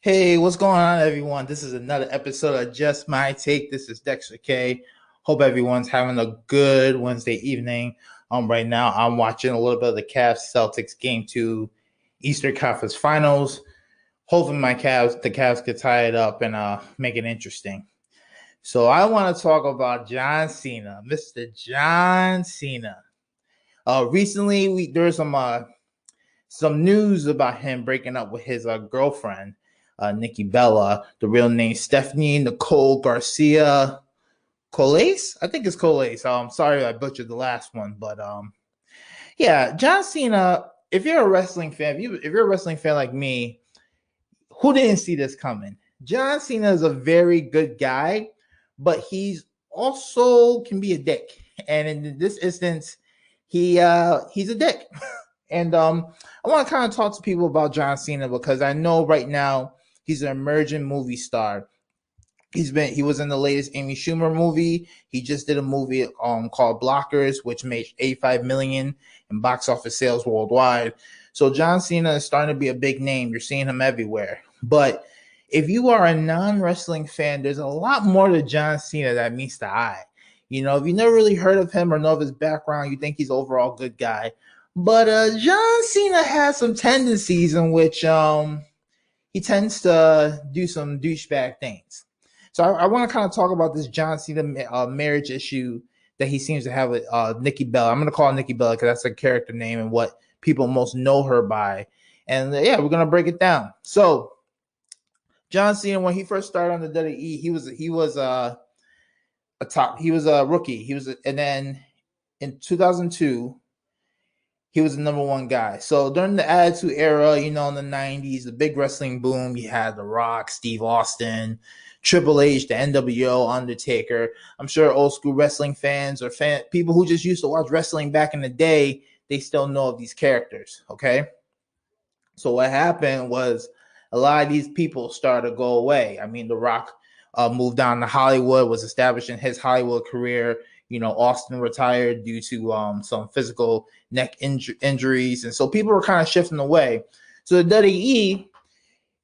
Hey, what's going on, everyone? This is another episode of Just My Take. This is Dexter K. Hope everyone's having a good Wednesday evening. Right now I'm watching a little bit of the Cavs Celtics game two Eastern Conference Finals. Hoping the Cavs get tied up and make it interesting. So I want to talk about John Cena, Mr. John Cena. Recently there's some news about him breaking up with his girlfriend, Nikki Bella, the real name Stephanie Nicole Garcia Colace. I think it's Colace. Sorry I butchered the last one, but yeah, John Cena. If you're a wrestling fan, if you're a wrestling fan like me, who didn't see this coming? John Cena is a very good guy, but he's also can be a dick, and in this instance, he's a dick. And I want to kind of talk to people about John Cena because I know right now he's an emerging movie star. He was in the latest Amy Schumer movie. He just did a movie called Blockers, which made 85 million in box office sales worldwide. So John Cena is starting to be a big name. You're seeing him everywhere. But if you are a non-wrestling fan, there's a lot more to John Cena that meets the eye. You know, if you never really heard of him or know of his background, you think he's an overall good guy. But John Cena has some tendencies in which he tends to do some douchebag things. So I want to kind of talk about this John Cena marriage issue that he seems to have with Nikki Bella. I'm going to call her Nikki Bella because that's her character name and what people most know her by. And yeah, we're going to break it down. So John Cena, when he first started on the WWE, he was a rookie. And then in 2002. He was the number one guy. So during the Attitude Era, you know, in the 90s, the big wrestling boom, you had The Rock, Steve Austin, Triple H, the NWO, Undertaker. I'm sure old school wrestling fans or people who just used to watch wrestling back in the day, they still know of these characters, okay? So what happened was a lot of these people started to go away. I mean, The Rock moved down to Hollywood, was establishing his Hollywood career. You know, Austin retired due to some physical neck injuries, and so people were kind of shifting away. So the WWE,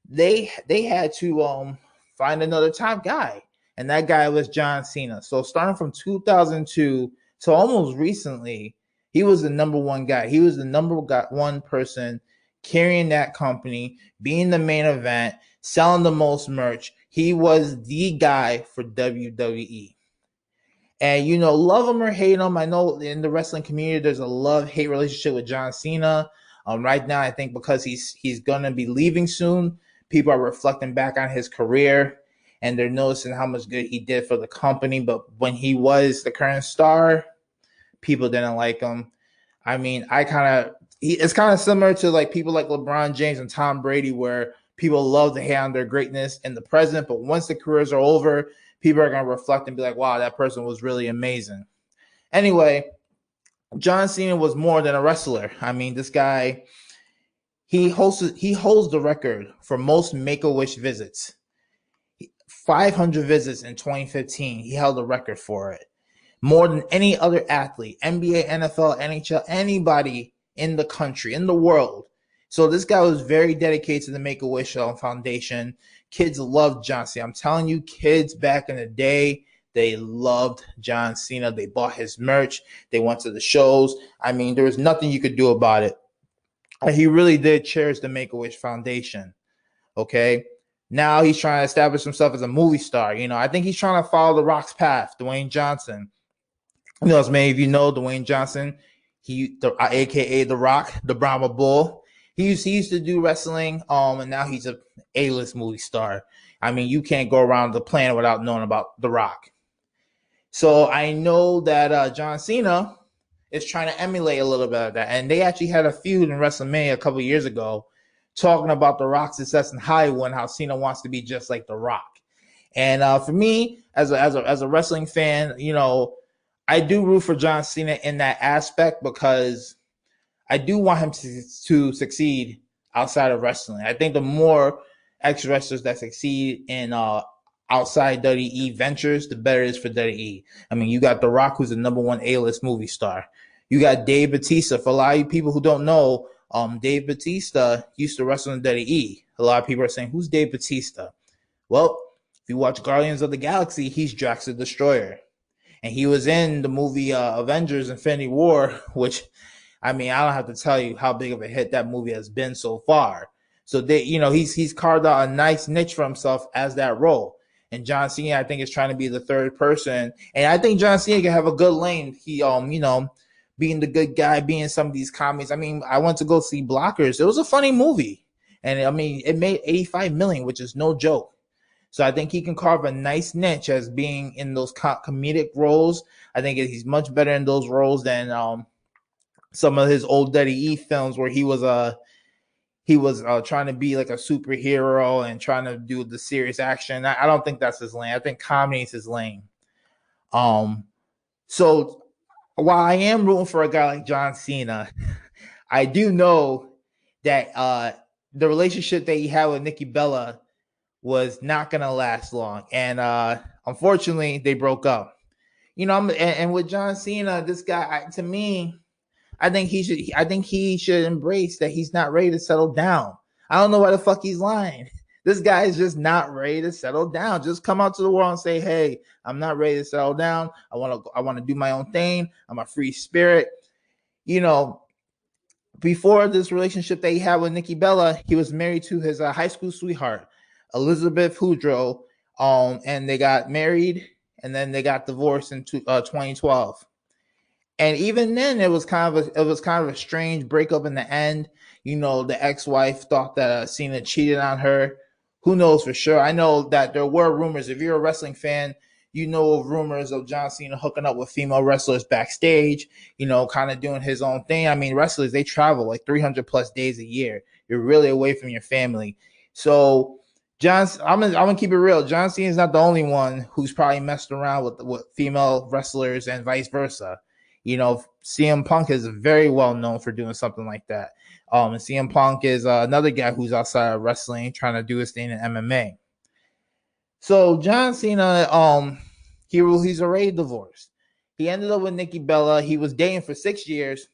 they had to find another top guy, and that guy was John Cena. So starting from 2002 to almost recently, he was the number one guy. He was the number one person carrying that company, being the main event, selling the most merch. He was the guy for WWE. And, you know, love him or hate him, I know in the wrestling community, there's a love-hate relationship with John Cena. Right now, I think because he's going to be leaving soon, people are reflecting back on his career, and they're noticing how much good he did for the company. But when he was the current star, people didn't like him. I mean, it's kind of similar to like people like LeBron James and Tom Brady, where people love to hate on their greatness in the present, but once the careers are over, people are going to reflect and be like, wow, that person was really amazing. Anyway, John Cena was more than a wrestler. I mean, this guy, he holds the record for most Make-A-Wish visits. 500 visits in 2015. He held the record for it. More than any other athlete, NBA, NFL, NHL, anybody in the country, in the world. So this guy was very dedicated to the Make-A-Wish Foundation. Kids loved John Cena. I'm telling you, kids back in the day, they loved John Cena. They bought his merch. They went to the shows. I mean, there was nothing you could do about it. And he really did cherish the Make-A-Wish Foundation. Okay? Now he's trying to establish himself as a movie star. You know, I think he's trying to follow The Rock's path, Dwayne Johnson. You know, as many of you know, Dwayne Johnson, aka The Rock, the Brahma Bull. He used to do wrestling, and now he's a A-list movie star. I mean, you can't go around the planet without knowing about The Rock. So I know that John Cena is trying to emulate a little bit of that. And they actually had a feud in WrestleMania a couple of years ago talking about The Rock's success in Hollywood and how Cena wants to be just like The Rock. And for me, as a wrestling fan, you know, I do root for John Cena in that aspect because I do want him to succeed outside of wrestling. I think the more ex-wrestlers that succeed in outside WWE ventures, the better it is for WWE. I mean, you got The Rock, who's the number one A-list movie star. You got Dave Bautista. For a lot of people who don't know, Dave Bautista used to wrestle in WWE. a lot of people are saying, who's Dave Bautista? Well, if you watch Guardians of the Galaxy, he's Drax the Destroyer. And he was in the movie Avengers Infinity War, which, I mean, I don't have to tell you how big of a hit that movie has been so far. So he's carved out a nice niche for himself as that role. And John Cena, I think, is trying to be the third person. And I think John Cena can have a good lane. He being the good guy, being some of these comedies. I mean, I went to go see Blockers. It was a funny movie. And I mean, it made $85 million, which is no joke. So I think he can carve a nice niche as being in those comedic roles. I think he's much better in those roles than some of his old Daddy E films where he was trying to be like a superhero and trying to do the serious action. I don't think that's his lane. I think comedy is his lane. So while I am rooting for a guy like John Cena, I do know that the relationship that he had with Nikki Bella was not going to last long. And unfortunately, they broke up. And with John Cena, this guy, to me, I think he should embrace that he's not ready to settle down. I don't know why the fuck he's lying. This guy is just not ready to settle down. Just come out to the world and say, hey, I'm not ready to settle down. I want to do my own thing. I'm a free spirit. Before this relationship that he had with Nikki Bella, he was married to his high school sweetheart, Elizabeth Hudro, and they got married, and then they got divorced in 2012. And even then, it was kind of a strange breakup in the end. The ex-wife thought that Cena cheated on her. Who knows for sure? I know that there were rumors. If you're a wrestling fan, you know of rumors of John Cena hooking up with female wrestlers backstage, kind of doing his own thing. I mean, wrestlers, they travel like 300 plus days a year. You're really away from your family. So I'm gonna keep it real. John Cena is not the only one who's probably messed around with female wrestlers and vice versa. CM Punk is very well known for doing something like that. And CM Punk is another guy who's outside of wrestling trying to do his thing in MMA. So John Cena, he's already divorced. He ended up with Nikki Bella. He was dating for 6 years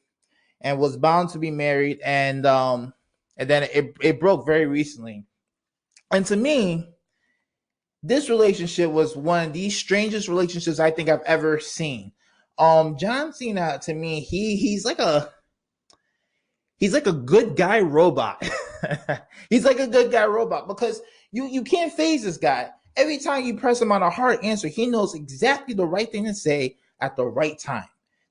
and was bound to be married. And then it broke very recently. And to me, this relationship was one of the strangest relationships I think I've ever seen. John Cena, to me, he's like a good guy robot. He's like a good guy robot because you can't phase this guy. Every time you press him on a hard answer, he knows exactly the right thing to say at the right time.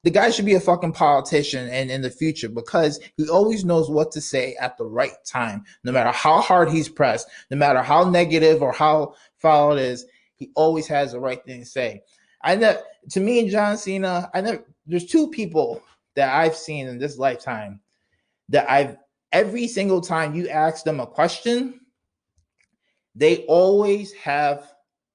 The guy should be a fucking politician and in the future because he always knows what to say at the right time. No matter how hard he's pressed, no matter how negative or how foul it is, he always has the right thing to say. To me and John Cena, there's two people that I've seen in this lifetime that every single time you ask them a question, they always have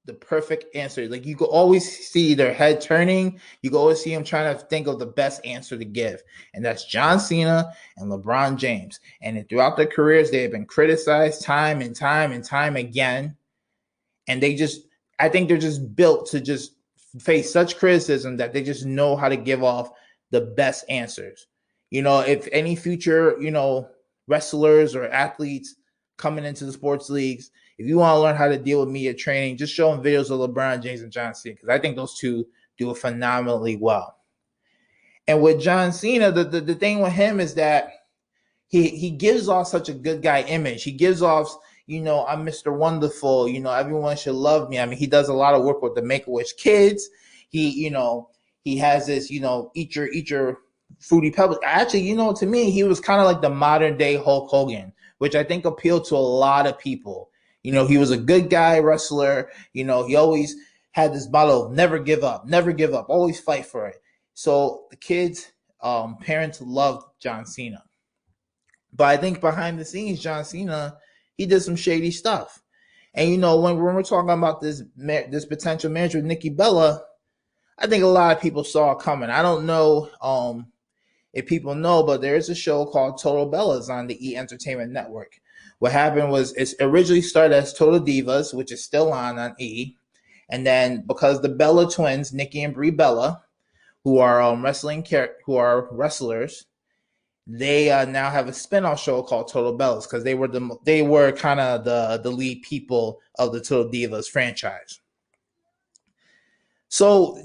the perfect answer. Like you can always see their head turning. You can always see them trying to think of the best answer to give. And that's John Cena and LeBron James. And throughout their careers, they have been criticized time and time and time again. And I think they're just built to just face such criticism that they just know how to give off the best answers. If any future, wrestlers or athletes coming into the sports leagues, if you want to learn how to deal with media training, just show them videos of LeBron James and John Cena, because I think those two do it phenomenally well. And with John Cena, the thing with him is that he gives off such a good guy image. He gives off, I'm Mr. Wonderful, everyone should love me. I mean, he does a lot of work with the Make-A-Wish kids. He has this, eat your Fruity Pebbles. Actually, to me, he was kind of like the modern day Hulk Hogan, which I think appealed to a lot of people. He was a good guy wrestler. He always had this motto of never give up, always fight for it. So the kids, parents loved John Cena. But I think behind the scenes, John Cena, he did some shady stuff. And, when we're talking about this potential marriage with Nikki Bella, I think a lot of people saw it coming. I don't know if people know, but there is a show called Total Bellas on the E! Entertainment Network. What happened was it originally started as Total Divas, which is still on E! And then because the Bella twins, Nikki and Brie Bella, who are wrestlers, they now have a spinoff show called Total Bellas because they were kind of the lead people of the Total Divas franchise. So,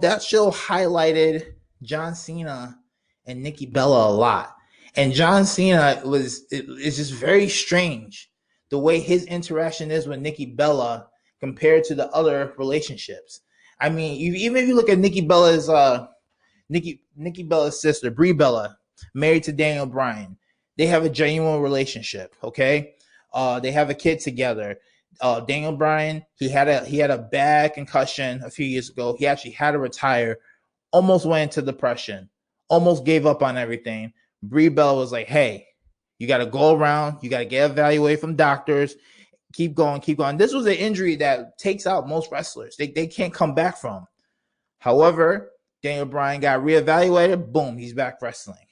that show highlighted John Cena and Nikki Bella a lot. And John Cena is just very strange the way his interaction is with Nikki Bella compared to the other relationships. I mean, even if you look at Nikki Bella's sister, Brie Bella, married to Daniel Bryan, they have a genuine relationship. Okay, they have a kid together. Daniel Bryan, he had a bad concussion a few years ago. He actually had to retire. Almost went into depression. Almost gave up on everything. Brie Bella was like, "Hey, you got to go around. You got to get evaluated from doctors. Keep going, keep going." This was an injury that takes out most wrestlers. They can't come back from. However, Daniel Bryan got reevaluated. Boom, he's back wrestling.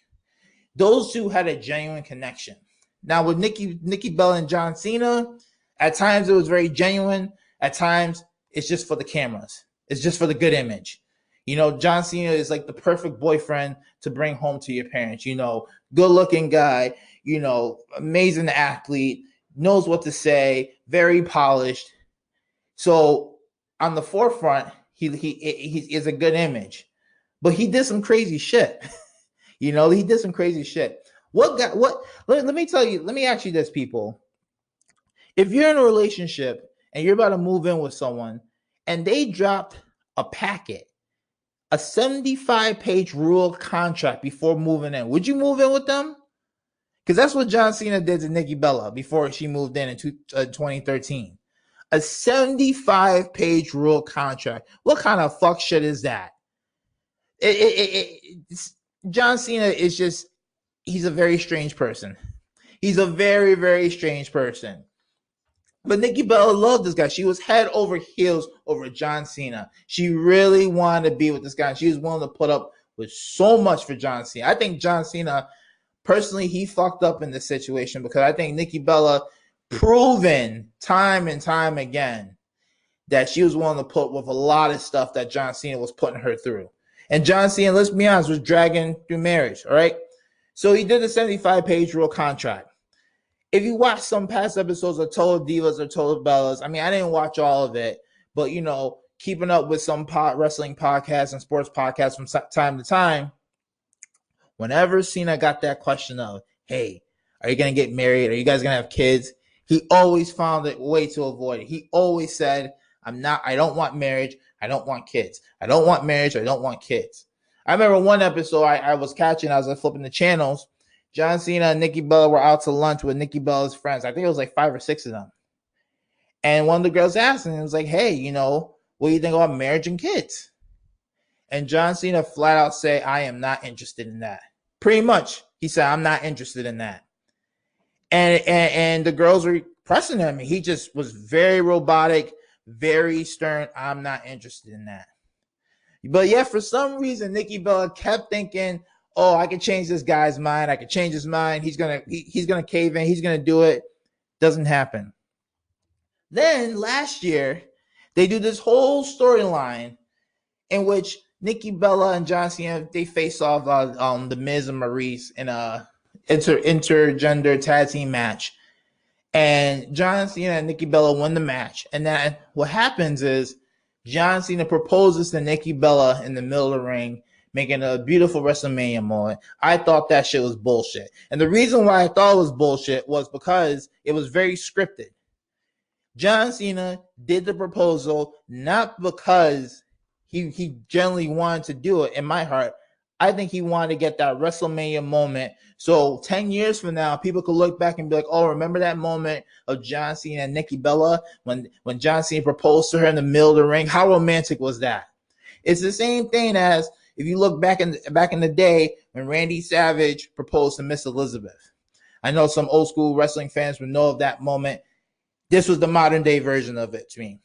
Those two had a genuine connection. Now with Nikki Bella and John Cena, at times it was very genuine. At times it's just for the cameras. It's just for the good image. John Cena is like the perfect boyfriend to bring home to your parents. Good looking guy, amazing athlete, knows what to say, very polished. So on the forefront, he is a good image. But he did some crazy shit. He did some crazy shit. Let me ask you this, people. If you're in a relationship and you're about to move in with someone and they dropped a packet, a 75-page rule contract before moving in, would you move in with them? Because that's what John Cena did to Nikki Bella before she moved in 2013. A 75-page rule contract. What kind of fuck shit is that? John Cena is he's a very strange person. He's a very, very strange person. But Nikki Bella loved this guy. She was head over heels over John Cena. She really wanted to be with this guy. She was willing to put up with so much for John Cena. I think John Cena, personally, he fucked up in this situation because I think Nikki Bella proven time and time again that she was willing to put with a lot of stuff that John Cena was putting her through. And John Cena, let's be honest, was dragging through marriage, all right? So he did a 75-page real contract. If you watch some past episodes of Total Divas or Total Bellas, I mean, I didn't watch all of it, but, keeping up with some wrestling podcasts and sports podcasts from time to time, whenever Cena got that question of, hey, are you going to get married? Are you guys going to have kids? He always found a way to avoid it. He always said, I don't want marriage. I don't want kids. I don't want marriage. I don't want kids. I remember one episode I was catching, I was flipping the channels. John Cena and Nikki Bella were out to lunch with Nikki Bella's friends. I think it was like 5 or 6 of them. And one of the girls asked him, it was like, hey, what do you think about marriage and kids? And John Cena flat out said, I am not interested in that. Pretty much, he said, I'm not interested in that. And the girls were pressing him. He just was very robotic, very stern. I'm not interested in that. But yeah, for some reason, Nikki Bella kept thinking, oh, I can change this guy's mind. I can change his mind. He's gonna cave in. He's gonna do it. Doesn't happen. Then last year, they do this whole storyline in which Nikki Bella and John Cena, they face off the Miz and Maurice in a intergender tag team match. And John Cena and Nikki Bella won the match. And then what happens is John Cena proposes to Nikki Bella in the middle of the ring, making a beautiful WrestleMania moment. I thought that shit was bullshit. And the reason why I thought it was bullshit was because it was very scripted. John Cena did the proposal not because he generally wanted to do it. In my heart, I think he wanted to get that WrestleMania moment. So 10 years from now, people could look back and be like, oh, remember that moment of John Cena and Nikki Bella when John Cena proposed to her in the middle of the ring? How romantic was that? It's the same thing as if you look back in the day when Randy Savage proposed to Miss Elizabeth. I know some old school wrestling fans would know of that moment. This was the modern day version of it to me.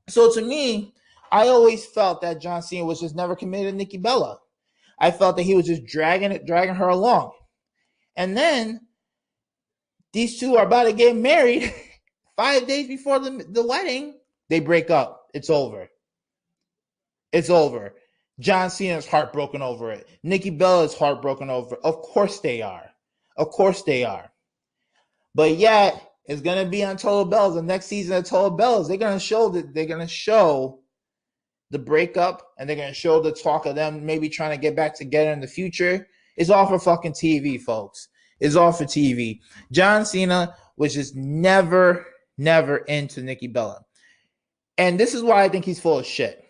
So to me, I always felt that John Cena was just never committed to Nikki Bella. I felt that he was just dragging her along. And then these two are about to get married 5 days before the wedding. They break up. It's over. It's over. John Cena is heartbroken over it. Nikki Bella is heartbroken over it. Of course they are. Of course they are. But yet, it's gonna be on Total Bellas. The next season of Total Bellas, they're gonna show the breakup, and they're gonna show the talk of them maybe trying to get back together in the future. It's all for fucking TV, folks. It's all for TV. John Cena was just never into Nikki Bella. And this is why I think he's full of shit.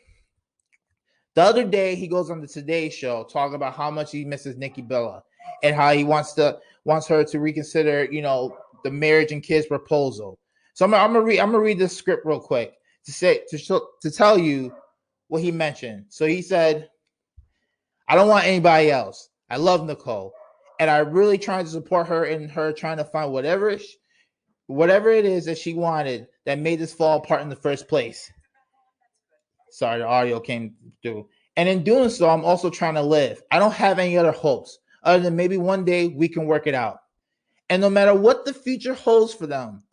The other day, he goes on the Today Show talking about how much he misses Nikki Bella and how he wants her to reconsider, the marriage and kids proposal. So I'm gonna read this script real quick to tell you what he mentioned. So he said, "I don't want anybody else. I love Nicole, and I really trying to support her in her trying to find whatever it is that she wanted that made this fall apart in the first place." Sorry, the audio came through. "And in doing so, I'm also trying to live. I don't have any other hopes other than maybe one day we can work it out. And no matter what the future holds for them,"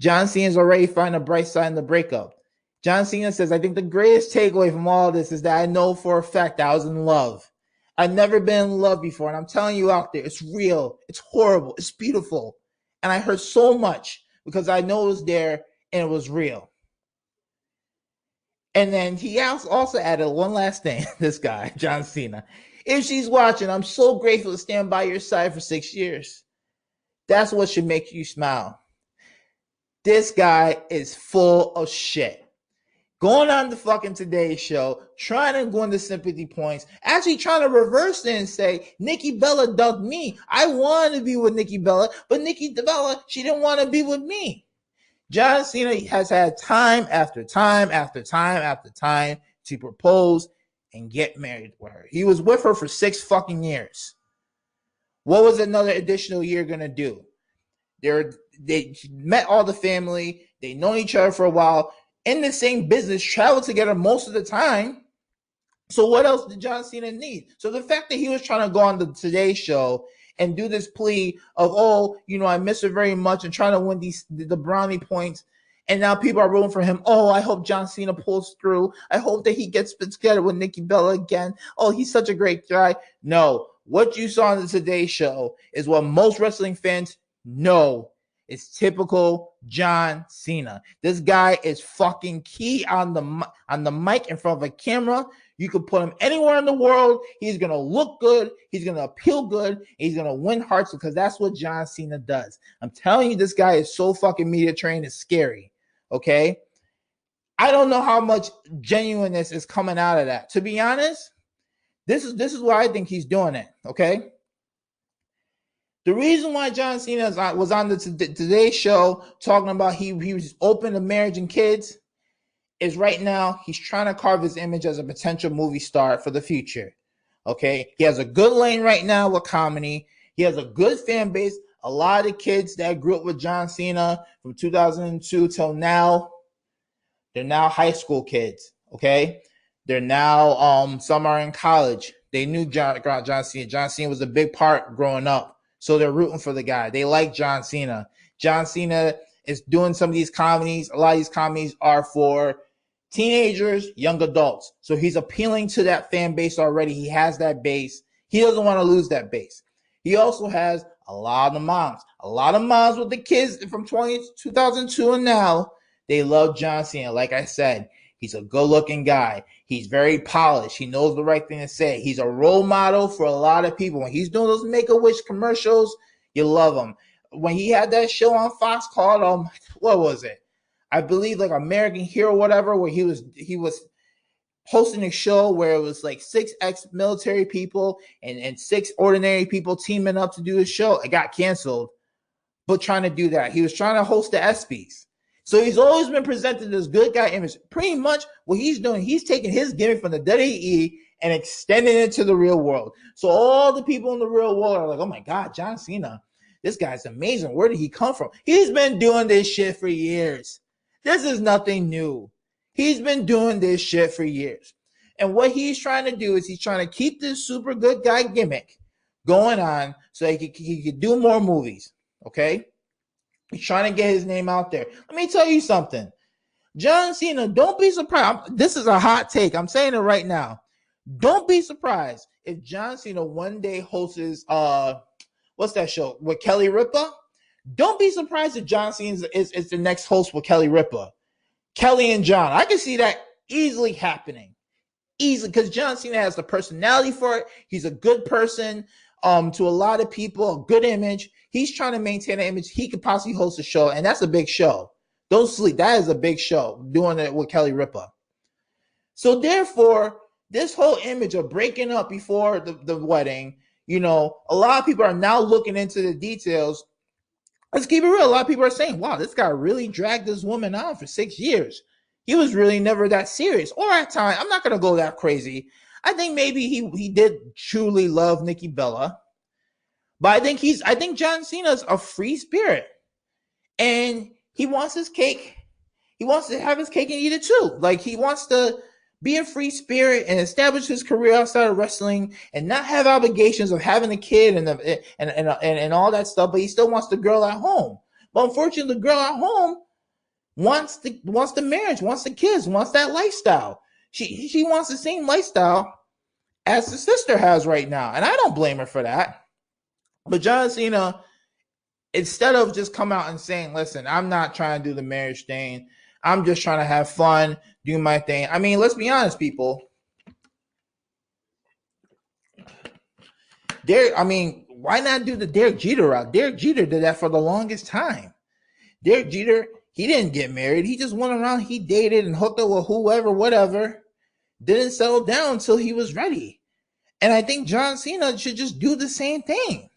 John Cena's already finding a bright side in the breakup. John Cena says, "I think the greatest takeaway from all of this is that I know for a fact I was in love. I've never been in love before, and I'm telling you out there, it's real, it's horrible, it's beautiful. And I hurt so much because I know it was there and it was real." And then he also added one last thing, this guy, John Cena. "If she's watching, I'm so grateful to stand by your side for 6 years. That's what should make you smile." This guy is full of shit. Going on the fucking Today Show, trying to go into sympathy points, actually trying to reverse it and say, Nikki Bella ducked me. I wanted to be with Nikki Bella, but Nikki Bella, she didn't want to be with me. John Cena has had time after time after time after time to propose and get married with her. He was with her for 6 fucking years. What was another additional year going to do? They met all the family. They known each other for a while. In the same business, traveled together most of the time. So what else did John Cena need? So the fact that he was trying to go on the Today Show and do this plea of, I miss her very much, and trying to win the brownie points, and now people are rooting for him. Oh, I hope John Cena pulls through. I hope that he gets together with Nikki Bella again. Oh, he's such a great guy. No, what you saw on the Today Show is what most wrestling fans know. It's typical John Cena. This guy is fucking key on the mic in front of a camera. You could put him anywhere in the world. He's going to look good. He's going to appeal good. He's going to win hearts because that's what John Cena does. I'm telling you, this guy is so fucking media trained. It's scary. Okay? I don't know how much genuineness is coming out of that. To be honest, this is why I think he's doing it. Okay? The reason why John Cena was on the Today Show talking about he was open to marriage and kids is right now he's trying to carve his image as a potential movie star for the future. Okay? He has a good lane right now with comedy. He has a good fan base. A lot of the kids that grew up with John Cena from 2002 till now, they're now high school kids. Okay? They're now some are in college. They knew John Cena. John Cena was a big part growing up. So they're rooting for the guy. They like John Cena. John Cena is doing some of these comedies. A lot of these comedies are for teenagers, young adults. So he's appealing to that fan base already. He has that base. He doesn't want to lose that base. He also has a lot of moms. A lot of moms with the kids from 2002 and now. They love John Cena. Like I said, he's a good-looking guy. He's very polished. He knows the right thing to say. He's a role model for a lot of people. When he's doing those Make-A-Wish commercials, you love him. When he had that show on Fox called, what was it? I believe like American Hero, whatever, where he was hosting a show where it was like 6 ex-military people and 6 ordinary people teaming up to do a show. It got canceled, but trying to do that. He was trying to host the ESPYs. So he's always been presented this good guy image. Pretty much what he's doing, he's taking his gimmick from the WWE and extending it to the real world. So all the people in the real world are like, oh my God, John Cena, this guy's amazing. Where did he come from? He's been doing this shit for years. This is nothing new. He's been doing this shit for years. And what he's trying to do is he's trying to keep this super good guy gimmick going on so he could do more movies. Okay? He's trying to get his name out there. Let me tell you something. John Cena, don't be surprised. This is a hot take. I'm saying it right now. Don't be surprised if John Cena one day hosts what's that show with Kelly Ripa? Don't be surprised if John Cena is the next host with Kelly Ripa. Kelly and John. I can see that easily happening. Easily, because John Cena has the personality for it. He's a good person to a lot of people, a good image. He's trying to maintain an image. He could possibly host a show, and that's a big show. Don't sleep. That is a big show, doing it with Kelly Ripa. So therefore, this whole image of breaking up before the wedding, a lot of people are now looking into the details. Let's keep it real. A lot of people are saying, wow, this guy really dragged this woman on for 6 years. He was really never that serious. Or at times, I'm not going to go that crazy. I think maybe he did truly love Nikki Bella. But I think John Cena's a free spirit. And he wants his cake. He wants to have his cake and eat it too. Like, he wants to be a free spirit and establish his career outside of wrestling and not have obligations of having a kid and all that stuff, but he still wants the girl at home. But unfortunately, the girl at home wants the marriage, wants the kids, wants that lifestyle. She wants the same lifestyle as the sister has right now, and I don't blame her for that. But John Cena, instead of just come out and saying, listen, I'm not trying to do the marriage thing, I'm just trying to have fun, do my thing. I mean, let's be honest, people. Why not do the Derek Jeter route? Derek Jeter did that for the longest time. Derek Jeter, he didn't get married. He just went around, he dated and hooked up with whoever, whatever. Didn't settle down until he was ready. And I think John Cena should just do the same thing.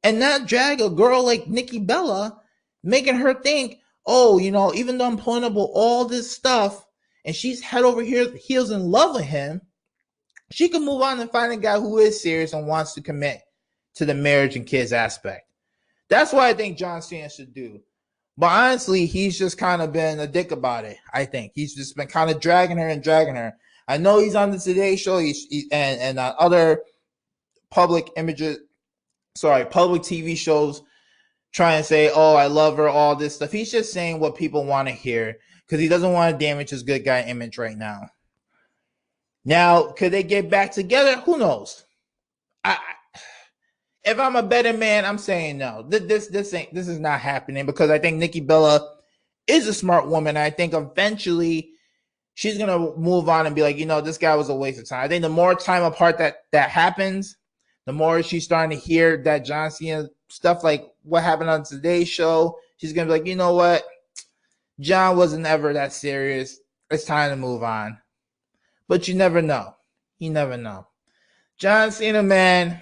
And not drag a girl like Nikki Bella, making her think, oh, even though I'm pulling up with all this stuff and she's head over heels in love with him, she can move on and find a guy who is serious and wants to commit to the marriage and kids aspect. That's what I think John Cena should do. But honestly, he's just kind of been a dick about it, I think. He's just been kind of dragging her. I know he's on the Today Show and other public TV shows trying to say, oh, I love her, all this stuff. He's just saying what people want to hear because he doesn't want to damage his good guy image right now. Now, could they get back together? Who knows? If I'm a betting man, I'm saying no. This is not happening because I think Nikki Bella is a smart woman. I think eventually she's gonna move on and be like, this guy was a waste of time. I think the more time apart that happens, the more she's starting to hear that John Cena stuff like what happened on Today's Show, she's going to be like, you know what? John wasn't ever that serious. It's time to move on. But you never know. You never know. John Cena, man,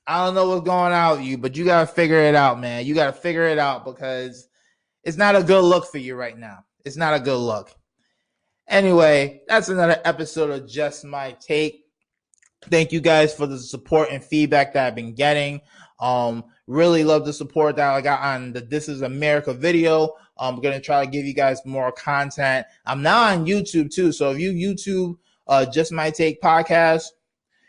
I don't know what's going on with you, but you got to figure it out, man. You got to figure it out because it's not a good look for you right now. It's not a good look. Anyway, that's another episode of Just My Take. Thank you guys for the support and feedback that I've been getting. Really love the support that I got on the This Is America video. I'm going to try to give you guys more content. I'm now on YouTube too. So if you YouTube Just My Take podcast,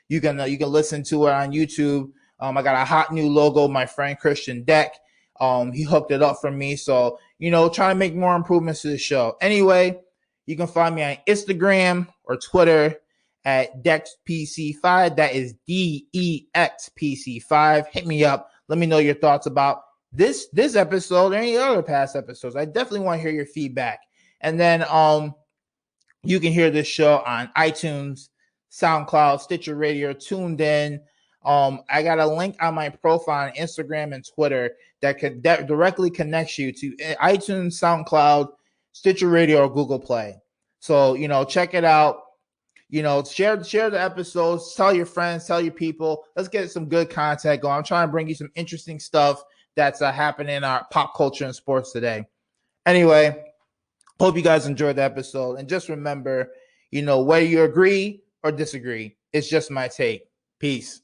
you can listen to it on YouTube. I got a hot new logo. My friend Christian Deck, he hooked it up for me. So, trying to make more improvements to the show. Anyway, you can find me on Instagram or Twitter at DexPC5. That is DEXPC5. Hit me up. Let me know your thoughts about this episode or any other past episodes. I definitely want to hear your feedback. And then you can hear this show on iTunes, SoundCloud, Stitcher Radio, Tuned In. I got a link on my profile on Instagram and Twitter that directly connects you to iTunes, SoundCloud, Stitcher Radio, or Google Play. So, check it out. Share the episodes, tell your friends, tell your people. Let's get some good content going. I'm trying to bring you some interesting stuff that's happening in our pop culture and sports today. Anyway, hope you guys enjoyed the episode. And just remember, whether you agree or disagree, it's just my take. Peace.